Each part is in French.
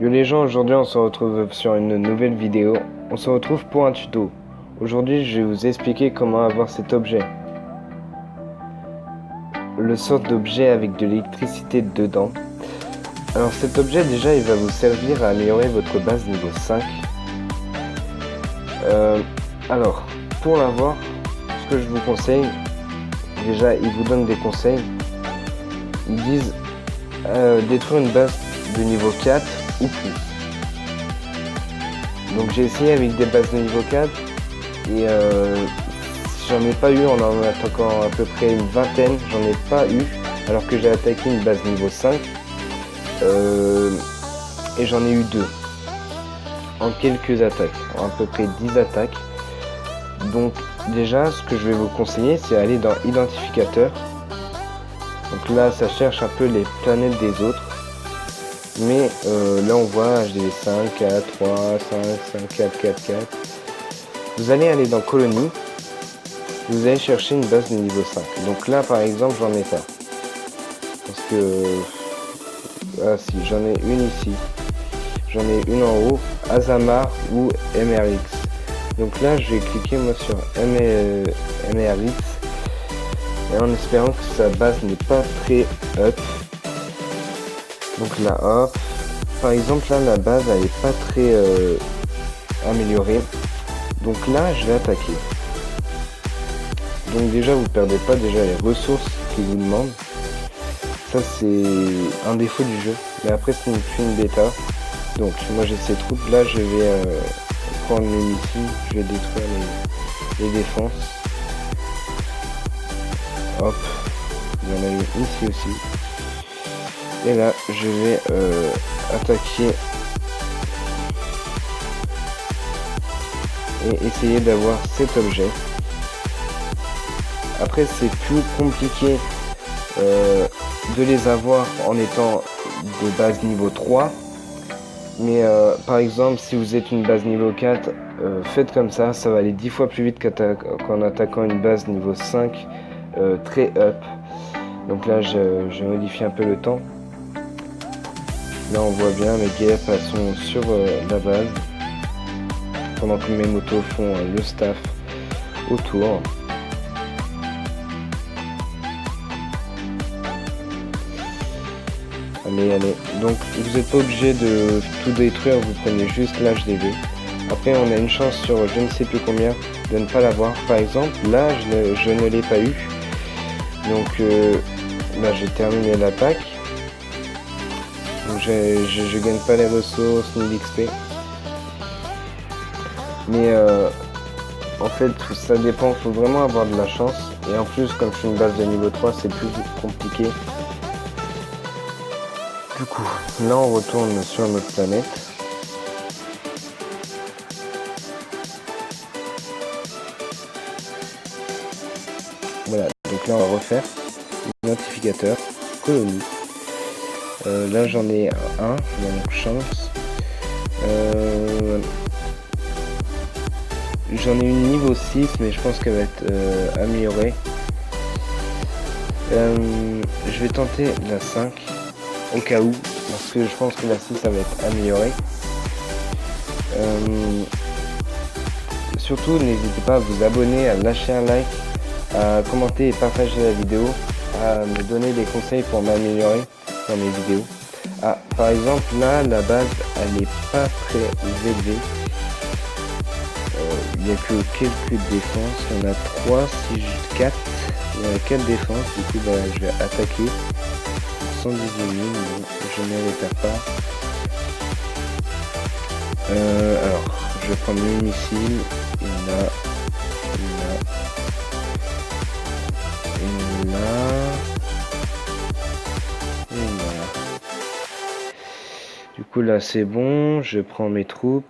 Yo les gens, aujourd'hui on se retrouve sur une nouvelle vidéo. On se retrouve pour un tuto. Aujourd'hui je vais vous expliquer comment avoir cet objet. Le sorte d'objet avec de l'électricité dedans. Alors cet objet déjà il va vous servir à améliorer votre base niveau 5. Alors pour l'avoir, ce que je vous conseille, déjà ils vous donnent des conseils. Ils disent détruire une base de niveau 4 ou plus. Donc j'ai essayé avec des bases de niveau 4 et j'en ai pas eu en attaquant à peu près une vingtaine, j'en ai pas eu alors que j'ai attaqué une base niveau 5 et j'en ai eu 2 en quelques attaques, en à peu près 10 attaques. Donc déjà ce que je vais vous conseiller c'est aller dans identificateur. Donc là ça cherche un peu les planètes des autres. Mais là on voit HDV 5, 4, 3, 5, 5, 4, 4, 4. Vous allez aller dans colonie. Vous allez chercher une base de niveau 5. Donc là par exemple j'en ai pas. Parce que... Ah si, j'en ai une ici. J'en ai une en haut. Azamar ou MRX. Donc là je vais cliquer moi sur MRX. Et en espérant que sa base n'est pas très up. Donc là hop, par exemple là la base elle est pas très améliorée. Donc là je vais attaquer. Donc déjà vous perdez pas déjà les ressources qu'ils vous demandent. Ça c'est un défaut du jeu. Mais après c'est une bêta. Donc moi j'ai ces troupes là, je vais prendre mes missiles, je vais détruire les défenses. Hop, il y en a une ici aussi. Et là, je vais attaquer et essayer d'avoir cet objet. Après, c'est plus compliqué de les avoir en étant de base niveau 3. Mais par exemple, si vous êtes une base niveau 4, faites comme ça va aller 10 fois plus vite qu'en attaquant une base niveau 5 très up. Donc là, je modifie un peu le temps. Là on voit bien mes guêpes sont sur la base pendant que mes motos font le staff autour. Allez, donc vous n'êtes pas obligé de tout détruire, vous prenez juste l'HDV. Après on a une chance sur je ne sais plus combien de ne pas l'avoir. Par exemple là je ne l'ai pas eu. Donc là j'ai terminé l'attaque. Donc je gagne pas les ressources ni l'XP. Mais en fait ça dépend, faut vraiment avoir de la chance. Et en plus comme je suis une base de niveau 3 c'est plus compliqué. Du coup là on retourne sur notre planète. Voilà, donc là on va refaire notificateur, colonie. Là j'en ai un, donc chance. J'en ai une niveau 6 mais je pense qu'elle va être améliorée. Je vais tenter la 5 au cas où, parce que je pense que la 6 ça va être améliorée. Surtout n'hésitez pas à vous abonner, à lâcher un like, à commenter et partager la vidéo, à me donner des conseils pour m'améliorer dans mes vidéos. Ah, par exemple là la base elle est pas très élevée. Il n'y a que quelques défenses, il y en a 3, 6, 4, il y en a 4 défenses, du coup bah, je vais attaquer 118 000, bon, je ne les perds pas. Alors je vais prendre le missile, il y en a, et là. Du coup là c'est bon, je prends mes troupes.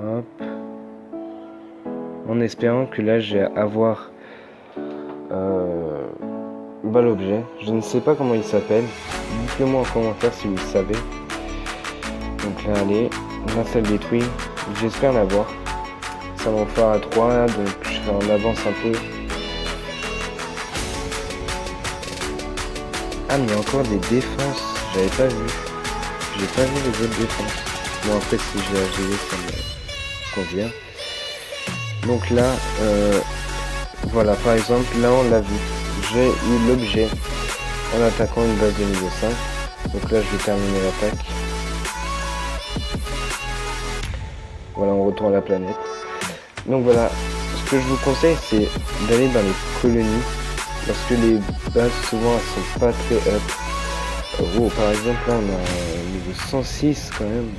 Hop. En espérant que là je vais avoir l'objet. Je ne sais pas comment il s'appelle. Dites-le moi en commentaire si vous le savez. Donc là allez, là ça le détruit. J'espère l'avoir. Ça va en faire à 3, donc je vais en avance un peu. Ah, mais encore des défenses. J'avais pas vu. J'ai pas vu les autres défenses. Bon, après, si j'ai AGV, ça me convient. Donc là, voilà, par exemple, là, on l'a vu. J'ai eu l'objet en attaquant une base de niveau 5. Donc là, je vais terminer l'attaque. Voilà, on retourne à la planète. Donc voilà, ce que je vous conseille, c'est d'aller dans les colonies. Parce que les bases, souvent, elles sont pas très up. Oh, par exemple, là, on a un niveau 106 quand même.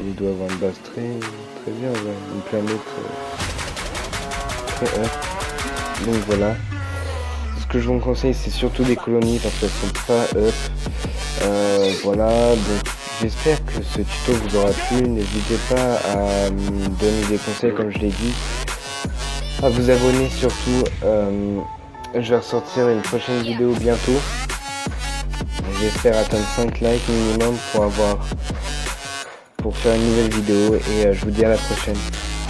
Il doit avoir une base très bien, ouais. Une planète très up. Donc voilà. Ce que je vous conseille, c'est surtout des colonies parce qu'elles sont pas up. Voilà, donc j'espère que ce tuto vous aura plu. N'hésitez pas à me donner des conseils comme je l'ai dit. À vous abonner surtout. Je vais ressortir une prochaine vidéo bientôt. J'espère atteindre 5 likes minimum pour faire une nouvelle vidéo et je vous dis à la prochaine.